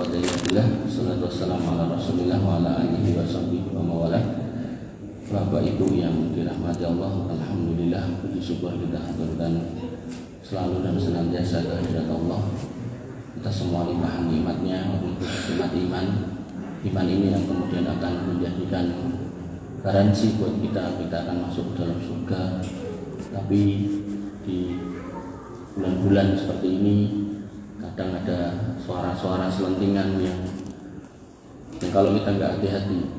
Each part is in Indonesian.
Alhamdulillah, salatu wassalamu ala Rasulillah wa ala alihi wa sahbihi wa mawalah. Bapak Ibu yang dirahmati Allah, alhamdulillah, puji syukur kita haturkan selalu dan senantiasa kehadirat Allah. Kita semua limpahan nikmatnya, nikmat iman. Iman ini yang kemudian akan menjadikan garansi buat kita akan masuk dalam surga. Tapi di bulan-bulan seperti ini kadang ada suara-suara selentingan yang kalau kita nggak hati-hati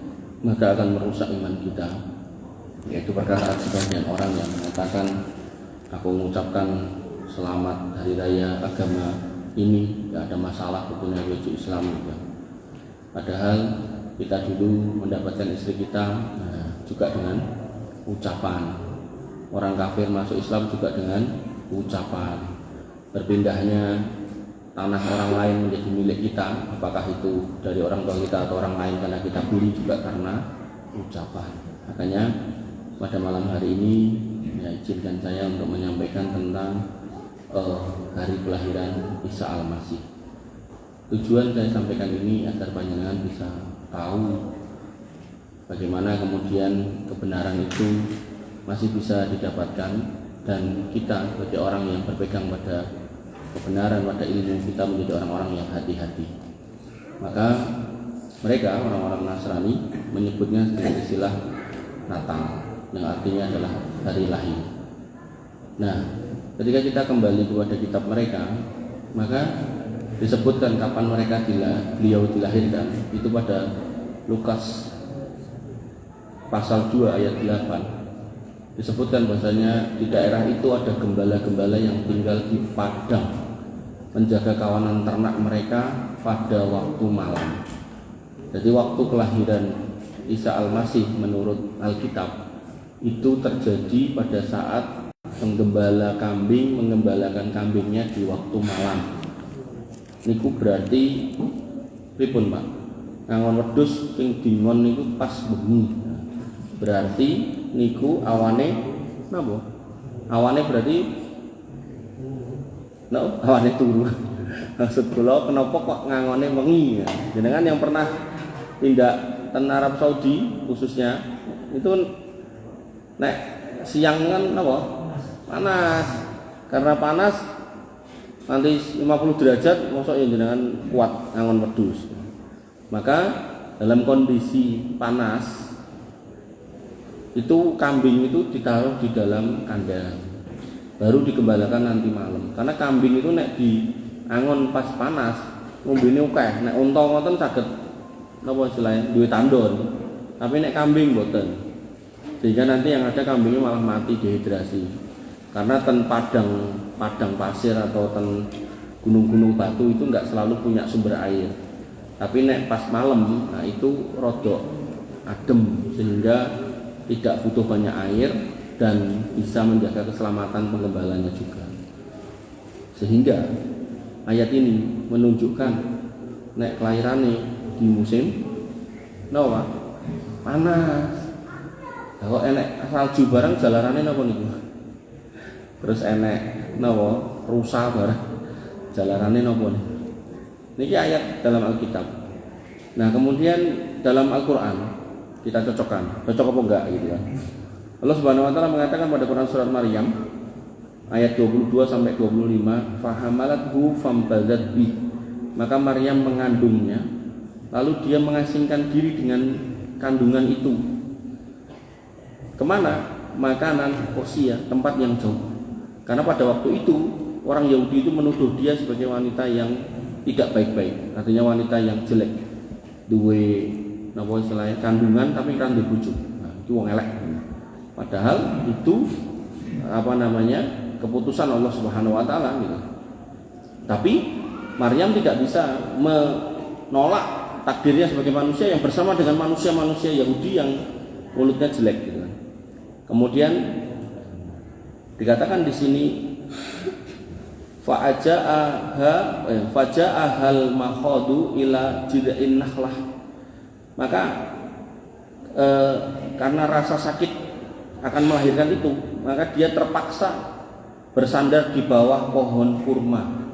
maka akan merusak iman kita, yaitu perkataan sebagian orang yang mengatakan, aku mengucapkan selamat hari raya agama ini, nggak ada masalah hukumnya wajib Islam juga. Padahal kita dulu mendapatkan istri kita juga dengan ucapan, orang kafir masuk Islam juga dengan ucapan. Berpindahnya tanah orang lain menjadi milik kita, apakah itu dari orang tua kita atau orang lain karena kita beli, juga karena ucapan. Makanya pada malam hari ini ya, izinkan saya untuk menyampaikan tentang hari kelahiran Isa Al-Masih. Tujuan saya sampaikan ini agar panjenengan bisa tahu bagaimana kemudian kebenaran itu masih bisa didapatkan, dan kita sebagai orang yang berpegang pada kebenaran, pada ilmu, kita menjadi orang-orang yang hati-hati. Maka mereka, orang-orang Nasrani, menyebutnya dengan istilah Natal, yang artinya adalah hari lahir. Nah, ketika kita kembali kepada kitab mereka, maka disebutkan kapan beliau dilahirkan, itu pada Lukas pasal 2 ayat 8. Disebutkan bahasanya di daerah itu ada gembala-gembala yang tinggal di padang, menjaga kawanan ternak mereka pada waktu malam. Jadi waktu kelahiran Isa Al-Masih menurut Alkitab itu terjadi pada saat penggembala kambing mengembalakan kambingnya di waktu malam. Niku berarti pripun, Pak? Ngangon wedhus sing dingon niku pas bengi. Berarti niku awane napa? Awane berarti awane turu. Maksud kula kenapa kok ngangone wengi ya? Jenengan yang pernah tindak ten Arab Saudi khususnya itu nek siang kan napa? Panas. Karena panas nanti 50 derajat mosok ya jenengan kuat ngangon wedhus. Maka dalam kondisi panas itu kambing itu ditaruh di dalam kandang, baru digembalakan nanti malam. Karena kambing itu nek di angon pas panas ngombene akeh, nek unta ngoten saged napa istilahnya duwe tandon, tapi nek kambing mboten. Sehingga nanti yang ada kambingnya malah mati dehidrasi. Karena ten padang pasir atau ten gunung-gunung batu itu enggak selalu punya sumber air. Tapi nek pas malam, nah itu rodok adem sehingga tidak butuh banyak air dan bisa menjaga keselamatan penggembalanya juga. Sehingga ayat ini menunjukkan nek kelahirane di musim napa? Panas. Kalau enek salju barang jalarane napa niku? Terus enek napa? Rusa barang jalarane napa niku? Niki ayat dalam Alkitab. Nah, kemudian dalam Al-Qur'an kita cocok apa enggak gitu kan. Allah Subhanahu wa taala mengatakan pada Quran surat Maryam ayat 22 sampai 25, fahamalathu fambazat bi. Maka Maryam mengandungnya, lalu dia mengasingkan diri dengan kandungan itu. Kemana? Makanan Persia, tempat yang jauh. Karena pada waktu itu orang Yahudi itu menuduh dia sebagai wanita yang tidak baik-baik, artinya wanita yang jelek, duwe napa istilahnya kandungan tapi kan dibujuk. Nah, itu wong elek. Padahal itu keputusan Allah Subhanahu wa taala gitu. Tapi Maryam tidak bisa menolak takdirnya sebagai manusia yang bersama dengan manusia-manusia Yahudi yang mulutnya jelek gitu. Kemudian dikatakan di sini faja'ahal makhadu ila jid'in nakhlah. Maka karena rasa sakit akan melahirkan itu, maka dia terpaksa bersandar di bawah pohon kurma.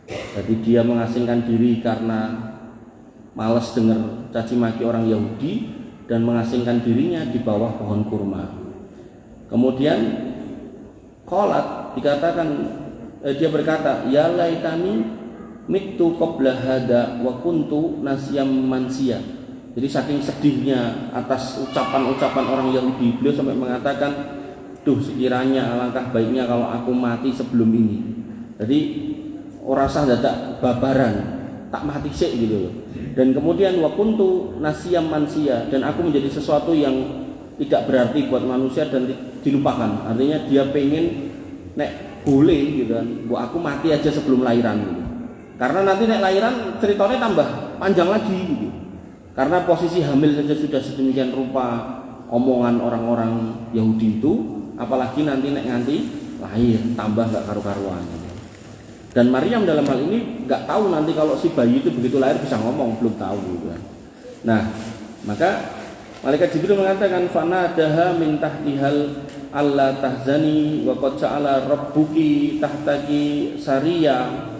Jadi dia mengasingkan diri karena malas dengar caci maki orang Yahudi dan mengasingkan dirinya di bawah pohon kurma. Kemudian qalat dikatakan dia berkata, ya laitani mittu qabla hada wa kuntu nasyam mansiya. Jadi saking sedihnya atas ucapan-ucapan orang Yahudi, beliau sampai mengatakan, duh sekiranya alangkah baiknya kalau aku mati sebelum ini. Jadi ora sah dadak babaran, tak mati sik gitu loh. Dan kemudian wa kuntu nasyam mansiya, dan aku menjadi sesuatu yang tidak berarti buat manusia dan dilupakan. Artinya dia pengen nek boleh gitu kan, bu aku mati aja sebelum lahiran gitu. Karena nanti nek lahiran ceritanya tambah panjang lagi gitu. Karena posisi hamil saja sudah sedemikian rupa omongan orang-orang Yahudi itu, apalagi nanti nek nganti lahir tambah gak karu-karuan. Dan Maryam dalam hal ini gak tahu nanti kalau si bayi itu begitu lahir bisa ngomong, belum tahu gitu kan. Nah, maka malaikat Jibril mengatakan fanadaha min tahtihal alla tahzani wa qad ja'ala rabbuki tahtaki sariya.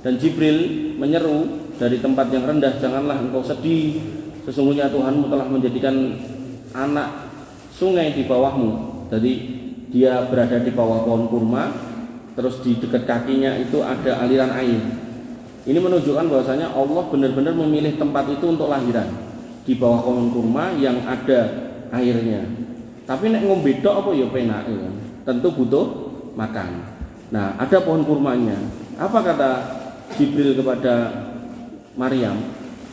Dan Jibril menyeru dari tempat yang rendah, janganlah engkau sedih, sesungguhnya Tuhanmu telah menjadikan anak sungai di bawahmu. Jadi dia berada di bawah pohon kurma, terus di dekat kakinya itu ada aliran air. Ini menunjukkan bahwasanya Allah benar-benar memilih tempat itu untuk lahiran, di bawah pohon kurma yang ada airnya. Tapi nek ngombe tok apa ya penak ya. Tentu butuh makan. Nah, ada pohon kurmanya. Apa kata Jibril kepada Maryam?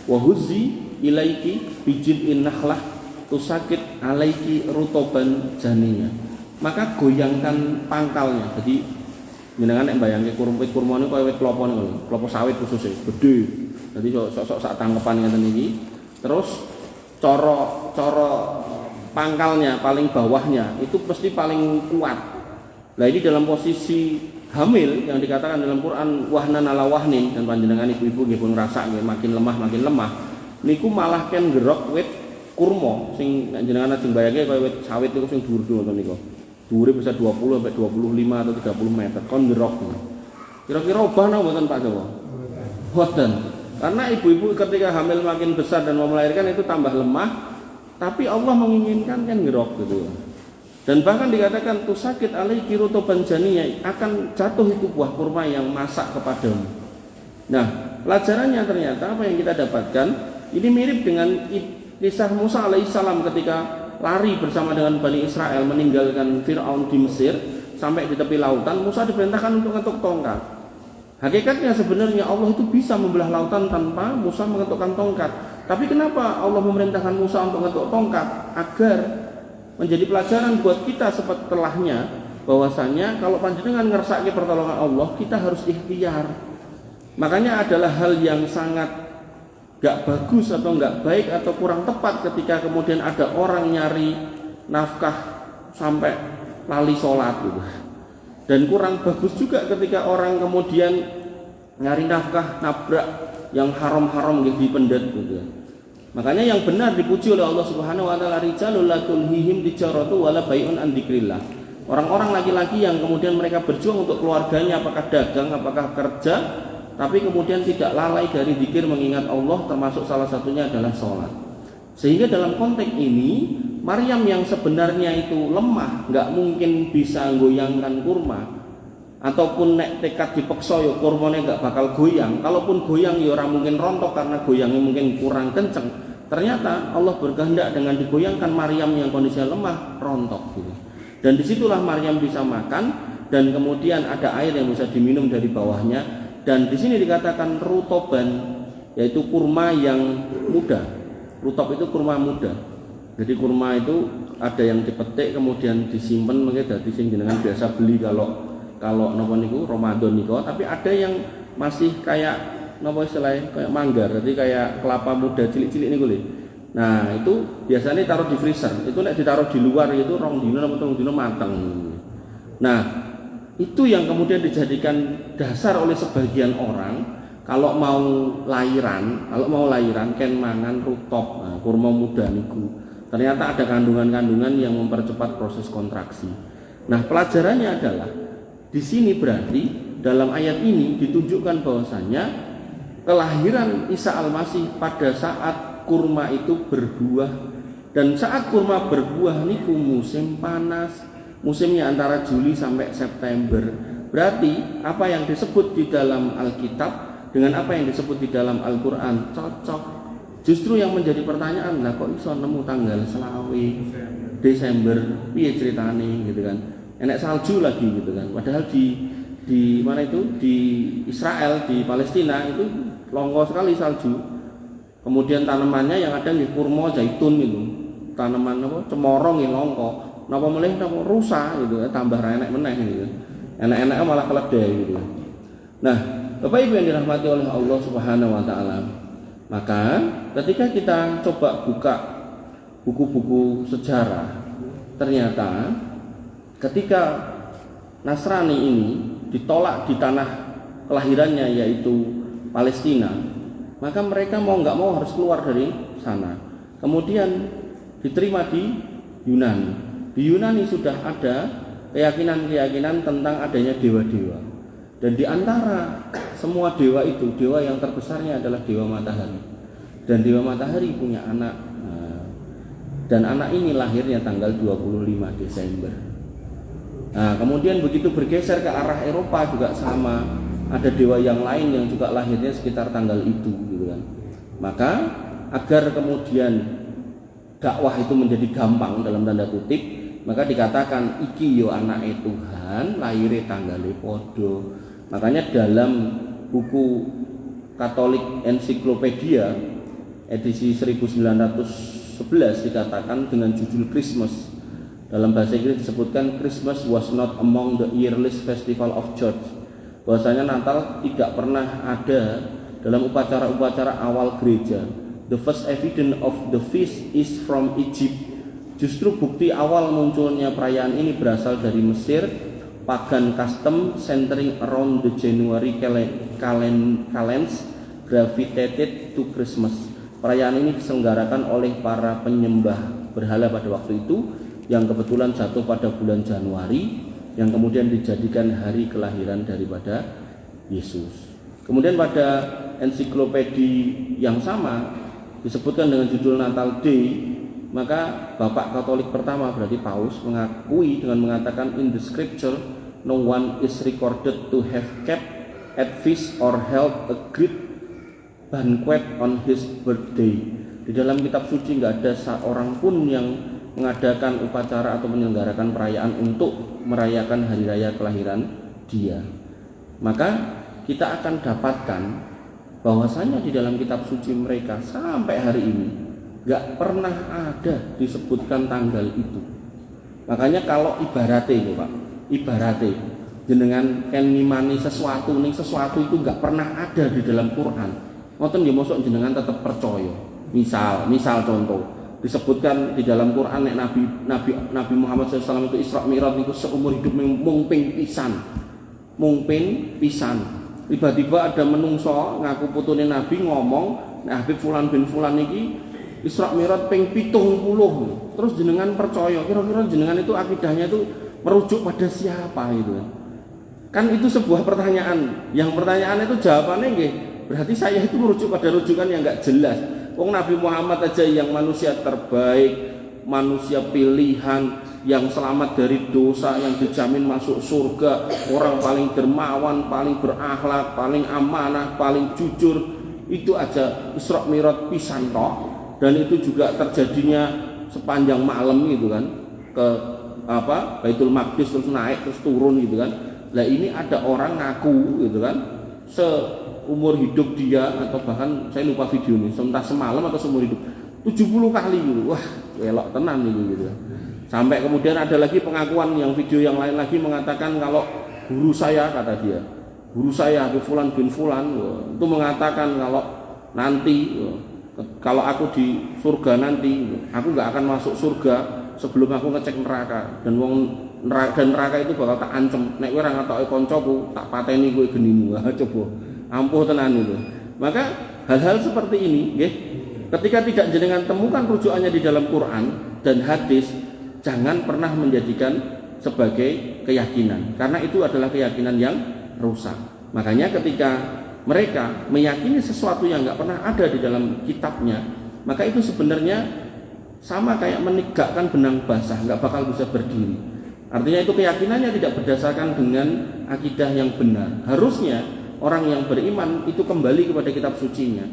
Wa huzzi ilaiki bijid'in nakhlah tusakit alaiki rutoban janinya. Maka goyangkan pangkalnya. Jadi jenengan nek bayangke kurma niku kaya wit klapa niku, klapa sawit khususnya, gede. Jadi sok-sok sak tangkepan ngeten iki. Terus cara pangkalnya paling bawahnya itu pasti paling kuat. Nah, ini dalam posisi hamil yang dikatakan dalam Quran wahnan ala wahnin, dan panjenengan ibu-ibu nggih pun ngrasake makin lemah niku malah ken gerok wit kurma sing jenengan ajeng bayangke kaya wit sawit niku sing dhuwur-dhuwur ngoten niku. Dhuwure bisa 20 sampai 25 atau 30 meter kon gerok. Kira-kira obah napa mboten Pak Jawa? Mboten. Karena ibu-ibu ketika hamil makin besar dan mau melahirkan itu tambah lemah, tapi Allah menginginkan kan gerok gitu. Dan bahkan dikatakan tusakit alaiki rutoban janiyah, akan jatuh itu buah kurma yang masak kepadamu. Nah, pelajarannya ternyata apa yang kita dapatkan ini mirip dengan kisah Musa alaihissalam ketika lari bersama dengan Bani Israel meninggalkan Fir'aun di Mesir sampai di tepi lautan. Musa diperintahkan untuk mengetuk tongkat. Hakikatnya sebenarnya Allah itu bisa membelah lautan tanpa Musa mengetukkan tongkat. Tapi kenapa Allah memerintahkan Musa untuk mengetuk tongkat? Agar menjadi pelajaran buat kita setelahnya, bahwasanya kalau panjenengan ngersake pertolongan Allah, kita harus ikhtiar. Makanya adalah hal yang sangat gak bagus atau gak baik atau kurang tepat ketika kemudian ada orang nyari nafkah sampai lali sholat gitu. Dan kurang bagus juga ketika orang kemudian nyari nafkah nabrak yang haram-haram di pendet gitu. Makanya yang benar dipuji oleh Allah Subhanahu wa taala, rijalul la tulhihim tijaratu wala bai'un an dzikrillah. Orang-orang laki-laki yang kemudian mereka berjuang untuk keluarganya, apakah dagang, apakah kerja, tapi kemudian tidak lalai dari zikir mengingat Allah, termasuk salah satunya adalah sholat. Sehingga dalam konteks ini Maryam yang sebenarnya itu lemah, nggak mungkin bisa goyangkan kurma, ataupun nek tekad dipeksa ya kurmane nggak bakal goyang. Kalaupun goyang ya orang mungkin rontok karena goyangnya mungkin kurang kenceng. Ternyata Allah berkehendak dengan digoyangkan Maryam yang kondisinya lemah rontok gitu. Dan disitulah Maryam bisa makan, dan kemudian ada air yang bisa diminum dari bawahnya. Dan di sini dikatakan rutoban, yaitu kurma yang muda. Rutop itu kurma muda. Jadi kurma itu ada yang dipetik kemudian disimpan, mungkin dari sing jenengan biasa beli kalau napa niku Ramadan niku, tapi ada yang masih kayak napa istilahnya kayak manggar, jadi kayak kelapa muda cilik-cilik niku lho. Nah, itu biasanya taruh di freezer. Itu nek ditaruh di luar itu 2 dino atau 3 dino mateng. Nah, itu yang kemudian dijadikan dasar oleh sebagian orang kalau mau lahiran ken mangan rutop, nah, kurma muda niku. Ternyata ada kandungan-kandungan yang mempercepat proses kontraksi. Nah, pelajarannya adalah di sini berarti dalam ayat ini ditunjukkan bahwasanya kelahiran Isa Al-Masih pada saat kurma itu berbuah, dan saat kurma berbuah niku musim panas, musimnya antara Juli sampai September. Berarti apa yang disebut di dalam Alkitab dengan apa yang disebut di dalam Al-Quran cocok. Justru yang menjadi pertanyaan, lah kok iso nemu tanggal selawe Desember, piye ceritane gitu kan. Enak salju lagi gitu kan. Padahal di mana itu, di Israel, di Palestina itu longgo sekali salju. Kemudian tanamannya yang ada di kurma zaitun itu, tanaman apa cemorong yang longko. Napa mulai napa rusak gitu, tambah enak meneh gitu. Enak-enak malah keledai gitu. Nah, Bapak Ibu yang dirahmati oleh Allah Subhanahu wa taala, maka ketika kita coba buka buku-buku sejarah, ternyata ketika Nasrani ini ditolak di tanah kelahirannya yaitu Palestina, maka mereka mau nggak mau harus keluar dari sana. Kemudian diterima di Yunani. Di Yunani sudah ada keyakinan-keyakinan tentang adanya dewa-dewa. Dan di antara semua dewa itu, dewa yang terbesarnya adalah dewa matahari. Dan dewa matahari punya anak. Dan anak ini lahirnya tanggal 25 Desember. Nah, kemudian begitu bergeser ke arah Eropa juga sama, ada dewa yang lain yang juga lahirnya sekitar tanggal itu gitu kan. Maka agar kemudian dakwah itu menjadi gampang dalam tanda kutip, maka dikatakan iki yo anake Tuhan, lahirnya tanggale podo. Makanya dalam buku Katolik Ensiklopedia edisi 1911 dikatakan dengan judul Christmas. Dalam bahasa Inggris disebutkan Christmas was not among the earliest festival of church. Bahwasanya Natal tidak pernah ada dalam upacara-upacara awal gereja. The first evidence of the feast is from Egypt. Justru bukti awal munculnya perayaan ini berasal dari Mesir. Pagan custom centering around the January calends gravitated to Christmas. Perayaan ini diselenggarakan oleh para penyembah berhala pada waktu itu, yang kebetulan jatuh pada bulan Januari, yang kemudian dijadikan hari kelahiran daripada Yesus. Kemudian pada ensiklopedia yang sama disebutkan dengan judul Natal Day, maka Bapak Katolik pertama berarti Paus mengakui dengan mengatakan in the scripture no one is recorded to have kept at feast or held a great banquet on his birthday. Di dalam kitab suci nggak ada seorang pun yang mengadakan upacara atau menyelenggarakan perayaan untuk merayakan hari raya kelahiran dia. Maka kita akan dapatkan bahwasanya di dalam kitab suci mereka sampai hari ini nggak pernah ada disebutkan tanggal itu. Makanya kalau ibaratnya Pak, ibaratnya jenengan kan ngimani sesuatu itu nggak pernah ada di dalam Quran. Ngoten nggih mosok jenengan tetap percaya. Misal contoh disebutkan di dalam Quran nek Nabi Muhammad SAW itu Isra Mi'raj niku seumur hidup mung ping pisan. Tiba-tiba ada menungso ngaku putune Nabi ngomong, nah Habib fulan bin fulan iki Isra Mi'raj ping 70. Terus jenengan percaya, kira-kira jenengan itu akidahnya itu merujuk pada siapa itu? Kan itu sebuah pertanyaan. Yang pertanyaan itu jawabannya nggih, berarti saya itu merujuk pada rujukan yang enggak jelas. Wong Nabi Muhammad aja yang manusia terbaik, manusia pilihan, yang selamat dari dosa, yang dijamin masuk surga, orang paling dermawan, paling berakhlak, paling amanah, paling jujur, itu aja Isra Mi'raj pisan tok. Dan itu juga terjadinya sepanjang malam gitu kan, ke Baitul Maqdis, terus naik terus turun gitu kan. Lah ini ada orang ngaku gitu kan, seumur hidup dia, atau bahkan saya lupa videonya, entah semalam atau seumur hidup 70 kali gitu. Wah, elok tenan gitu. Sampai kemudian ada lagi pengakuan yang video yang lain lagi mengatakan kalau guru saya, kata dia, guru saya Fulan bin Fulan itu mengatakan kalau nanti kalau aku di surga nanti aku nggak akan masuk surga sebelum aku ngecek neraka, dan neraka itu bakal tak ancam, nek kowe ora ngatoki kancaku tak pateni kowe genimu. Coba ampuh tenan itu. Maka hal-hal seperti ini nggih, ketika tidak jenengan temukan rujukannya di dalam Quran dan hadis, jangan pernah menjadikan sebagai keyakinan, karena itu adalah keyakinan yang rusak. Makanya ketika mereka meyakini sesuatu yang nggak pernah ada di dalam kitabnya, maka itu sebenarnya sama kayak menegakkan benang basah, nggak bakal bisa berdiri. Artinya itu keyakinannya tidak berdasarkan dengan akidah yang benar. Harusnya orang yang beriman itu kembali kepada kitab sucinya,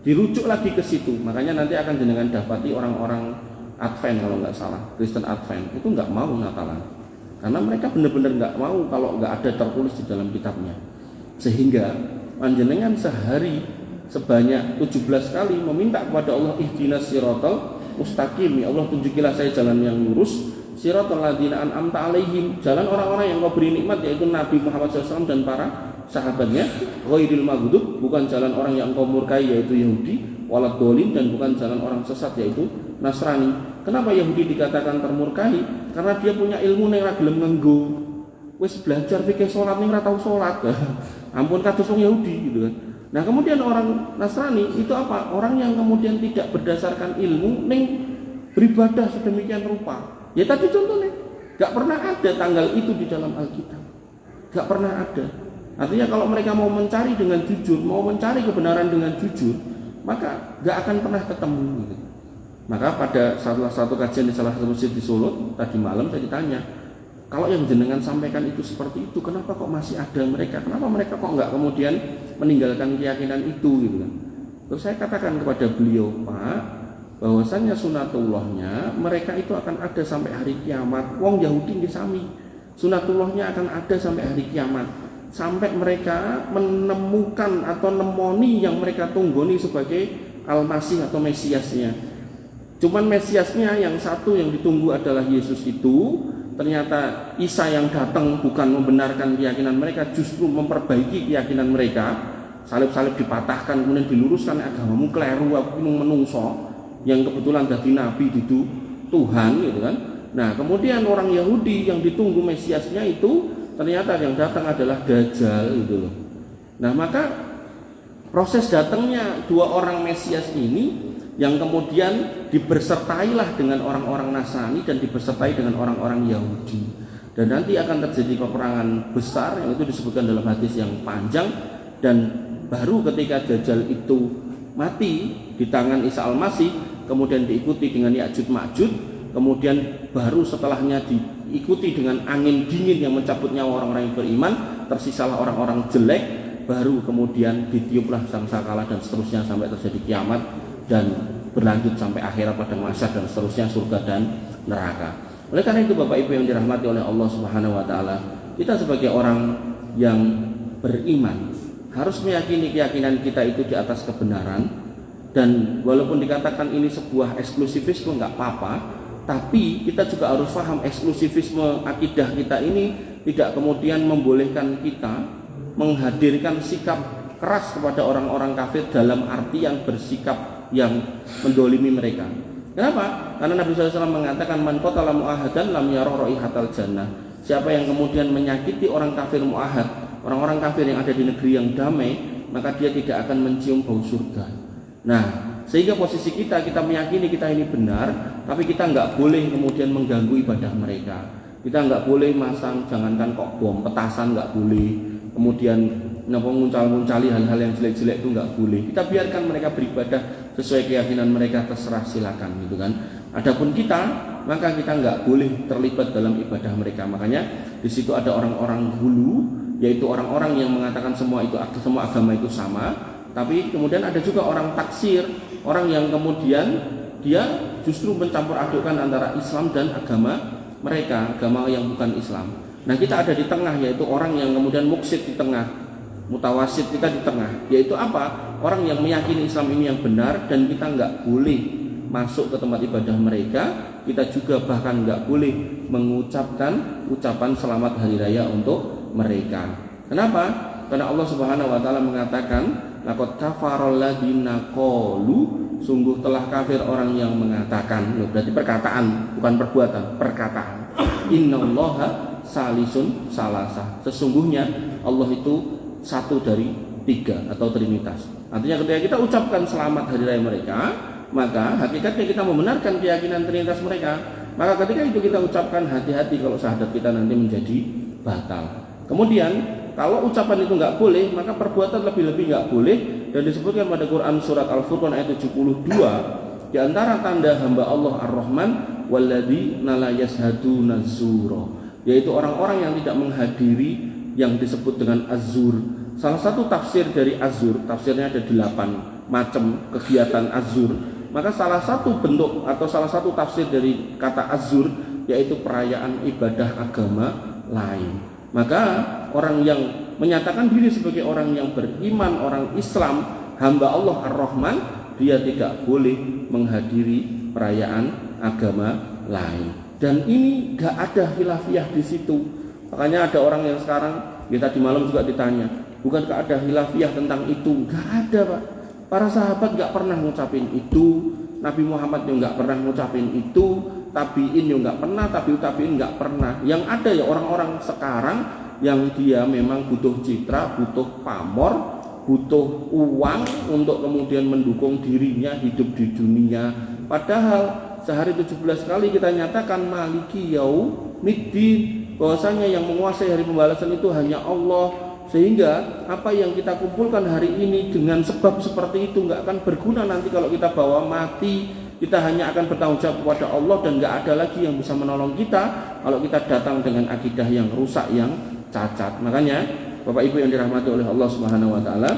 dirujuk lagi ke situ. Makanya nanti akan jenengan dapati orang-orang Advent, kalau nggak salah, Kristen Advent itu nggak mau Natalan, karena mereka benar-benar nggak mau kalau nggak ada tertulis di dalam kitabnya. Sehingga panjenengan sehari sebanyak 17 kali meminta kepada Allah, ihdinas siratal mustaqim, ya Allah tunjukilah saya jalan yang lurus, siratal ladzina an'amta alaihim, jalan orang-orang yang kau beri nikmat, yaitu Nabi Muhammad SAW dan para sahabatnya, ghairil maghdub, bukan jalan orang yang engkau murkai yaitu Yahudi, walad dolin, dan bukan jalan orang sesat yaitu Nasrani. Kenapa Yahudi dikatakan termurkai? Karena dia punya ilmu yang ora gelem nganggo. Wis belajar fikih salat ning ora tau salat. Ampun kados wong Yahudi gitu kan. Nah, kemudian orang Nasrani itu apa? Orang yang kemudian tidak berdasarkan ilmu ning beribadah sedemikian rupa. Ya tadi contohnya, gak pernah ada tanggal itu di dalam Alkitab. Gak pernah ada. Artinya kalau mereka mau mencari dengan jujur, mau mencari kebenaran dengan jujur, maka gak akan pernah ketemu gitu. Maka pada salah satu kajian di salah satu masjid di Solo tadi malam saya ditanya, kalau yang jenengan sampaikan itu seperti itu, kenapa kok masih ada mereka? Kenapa mereka kok nggak kemudian meninggalkan keyakinan itu gitu kan? Terus saya katakan kepada beliau, Pak, bahwasannya sunatullahnya mereka itu akan ada sampai hari kiamat. Wong Yahudi nggih sami, sunatullahnya akan ada sampai hari kiamat, sampai mereka menemukan atau nemoni yang mereka tunggoni sebagai Al-Masih atau Mesiasnya. Cuman Mesiasnya yang satu yang ditunggu adalah Yesus itu, ternyata Isa yang datang bukan membenarkan keyakinan mereka, justru memperbaiki keyakinan mereka. Salib-salib dipatahkan, kemudian diluruskan, agamamu kleru, aku menungso yang kebetulan jadi nabi itu Tuhan gitu kan. Nah, kemudian orang Yahudi yang ditunggu Mesiasnya itu ternyata yang datang adalah Dajjal gitu loh. Nah, maka proses datangnya dua orang Mesias ini yang kemudian dibersertailah dengan orang-orang Nasrani dan dibersertai dengan orang-orang Yahudi, dan nanti akan terjadi peperangan besar yang itu disebutkan dalam hadis yang panjang. Dan baru ketika Dajjal itu mati di tangan Isa Al-Masih, kemudian diikuti dengan Ya'juj Ma'juj, kemudian baru setelahnya diikuti dengan angin dingin yang mencabut nyawa orang-orang yang beriman, tersisalah orang-orang jelek, baru kemudian ditiuplah sangkakala dan seterusnya sampai terjadi kiamat dan berlanjut sampai akhirat pada masa dan seterusnya, surga dan neraka. Oleh karena itu Bapak Ibu yang dirahmati oleh Allah Subhanahu wa taala, kita sebagai orang yang beriman harus meyakini keyakinan kita itu di atas kebenaran. Dan walaupun dikatakan ini sebuah eksklusivisme nggak apa-apa, tapi kita juga harus paham eksklusivisme akidah kita ini tidak kemudian membolehkan kita menghadirkan sikap keras kepada orang-orang kafir dalam artian bersikap yang mendolimi mereka. Kenapa? Karena Nabi SAW mengatakan, man qatala mu'ahadan lam yarah raihatal jannah. Siapa yang kemudian menyakiti orang kafir mu'ahad, orang-orang kafir yang ada di negeri yang damai, maka dia tidak akan mencium bau surga. Nah, sehingga posisi kita meyakini kita ini benar, tapi kita nggak boleh kemudian mengganggu ibadah mereka. Kita nggak boleh masang, jangankan kok bom petasan nggak boleh, kemudian nguncal-nguncali hal-hal yang jelek-jelek itu nggak boleh. Kita biarkan mereka beribadah sesuai keyakinan mereka, terserah silakan gitu kan. Adapun kita, maka kita nggak boleh terlibat dalam ibadah mereka. Makanya di situ ada orang-orang hulu, yaitu orang-orang yang mengatakan semua agama itu sama, tapi kemudian ada juga orang taksir, orang yang kemudian dia justru mencampur adukkan antara Islam dan agama mereka, agama yang bukan Islam. Nah, kita ada di tengah, yaitu orang yang kemudian muksid di tengah, mutawasid, kita di tengah, yaitu apa? Orang yang meyakini Islam ini yang benar, dan kita nggak boleh masuk ke tempat ibadah mereka. Kita juga bahkan nggak boleh mengucapkan ucapan selamat hari raya untuk mereka. Kenapa? Karena Allah Subhanahu wa taala mengatakan, laqad kafarul ladzina qalu, sungguh telah kafir orang yang mengatakan. Berarti perkataan, bukan perbuatan, perkataan. Innallaha salisun salasa. Sesungguhnya Allah itu satu dari tiga atau trinitas. Artinya ketika kita ucapkan selamat hari raya mereka, maka hakikatnya kita membenarkan keyakinan trinitas mereka. Maka ketika itu kita ucapkan, hati-hati kalau syahadat kita nanti menjadi batal. Kemudian kalau ucapan itu nggak boleh, maka perbuatan lebih-lebih nggak boleh. Dan disebutkan pada Quran surat Al-Furqan ayat 72, di antara tanda hamba Allah Ar-Rahman walladzina la yashhaduna zura, yaitu orang-orang yang tidak menghadiri yang disebut dengan azur. Salah satu tafsir dari azur, tafsirnya ada 8 macam kegiatan azur. Maka salah satu bentuk atau salah satu tafsir dari kata azur yaitu perayaan ibadah agama lain. Maka orang yang menyatakan diri sebagai orang yang beriman, orang Islam, hamba Allah Ar-Rahman, dia tidak boleh menghadiri perayaan agama lain. Dan ini gak ada khilafiyah di situ. Makanya ada orang yang sekarang, kita di malam juga ditanya, bukankah ada khilafiyah tentang itu? Gak ada, Pak. Para sahabat gak pernah ngucapin itu, Nabi Muhammad juga gak pernah ngucapin itu, tabiin juga gak pernah, tabiin gak pernah. Yang ada ya orang-orang sekarang yang dia memang butuh citra, butuh pamor, butuh uang untuk kemudian mendukung dirinya hidup di dunia. Padahal sehari 17 kali kita nyatakan maliki yaumiddin, bahwasanya yang menguasai hari pembalasan itu hanya Allah. Sehingga apa yang kita kumpulkan hari ini dengan sebab seperti itu nggak akan berguna nanti kalau kita bawa mati. Kita hanya akan bertanggung jawab kepada Allah dan nggak ada lagi yang bisa menolong kita kalau kita datang dengan akidah yang rusak, yang cacat. Makanya Bapak Ibu yang dirahmati oleh Allah Subhanahu wa taala,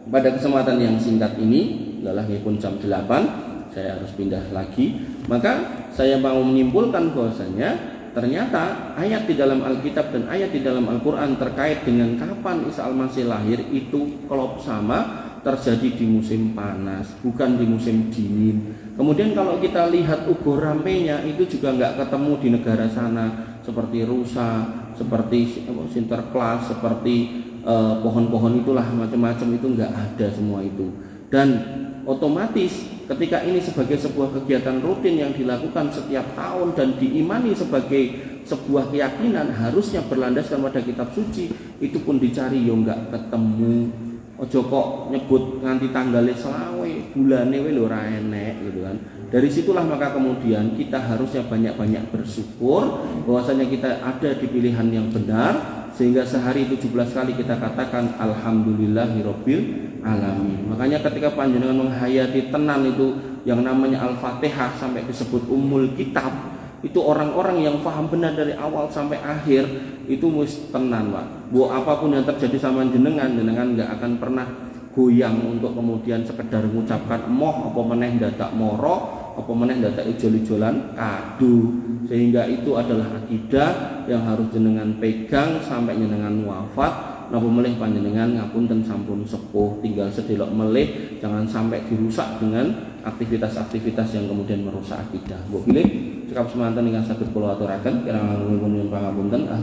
pada kesempatan yang singkat ini, lelahnya pun jam 8, saya harus pindah lagi. Maka saya mau menyimpulkan bahwasanya ternyata ayat di dalam Alkitab dan ayat di dalam Al-Quran terkait dengan kapan Isa Al-Masih lahir itu klop sama terjadi di musim panas, bukan di musim dingin. Kemudian kalau kita lihat ubur rampenya itu juga nggak ketemu di negara sana, seperti rusa, seperti Sinterklas, seperti pohon-pohon itulah macam-macam, itu nggak ada semua itu. Dan otomatis ketika ini sebagai sebuah kegiatan rutin yang dilakukan setiap tahun dan diimani sebagai sebuah keyakinan, harusnya berlandaskan pada kitab suci, itu pun dicari yo nggak ketemu. Ojo kok nyebut nganti tanggalnya selawe, bulane we lho ora enek gitu kan. Dari situlah maka kemudian kita harusnya banyak-banyak bersyukur bahwasanya kita ada di pilihan yang benar, sehingga sehari 17 kali kita katakan alhamdulillahirabbil alamin. Makanya ketika panjenengan menghayati tenan itu yang namanya Al-Fatihah sampai disebut Ummul Kitab, itu orang-orang yang paham benar dari awal sampai akhir itu mesti tenan, Pak. Bu apapun yang terjadi sama jenengan nggak akan pernah goyang untuk kemudian sekedar mengucapkan moh apa meneh dadak moro, apa meneh dadak ijol-ijolan kado. Sehingga itu adalah akidah yang harus jenengan pegang sampai jenengan wafat. Napa melih panjenengan ngapunten sampun sepuh, tinggal sedelok melih, jangan sampai dirusak dengan aktivitas-aktivitas yang kemudian merusak akidah. Mbok pilih cekap semanten ingkang saged kula aturaken kirang langkung nyuwun pangapunten.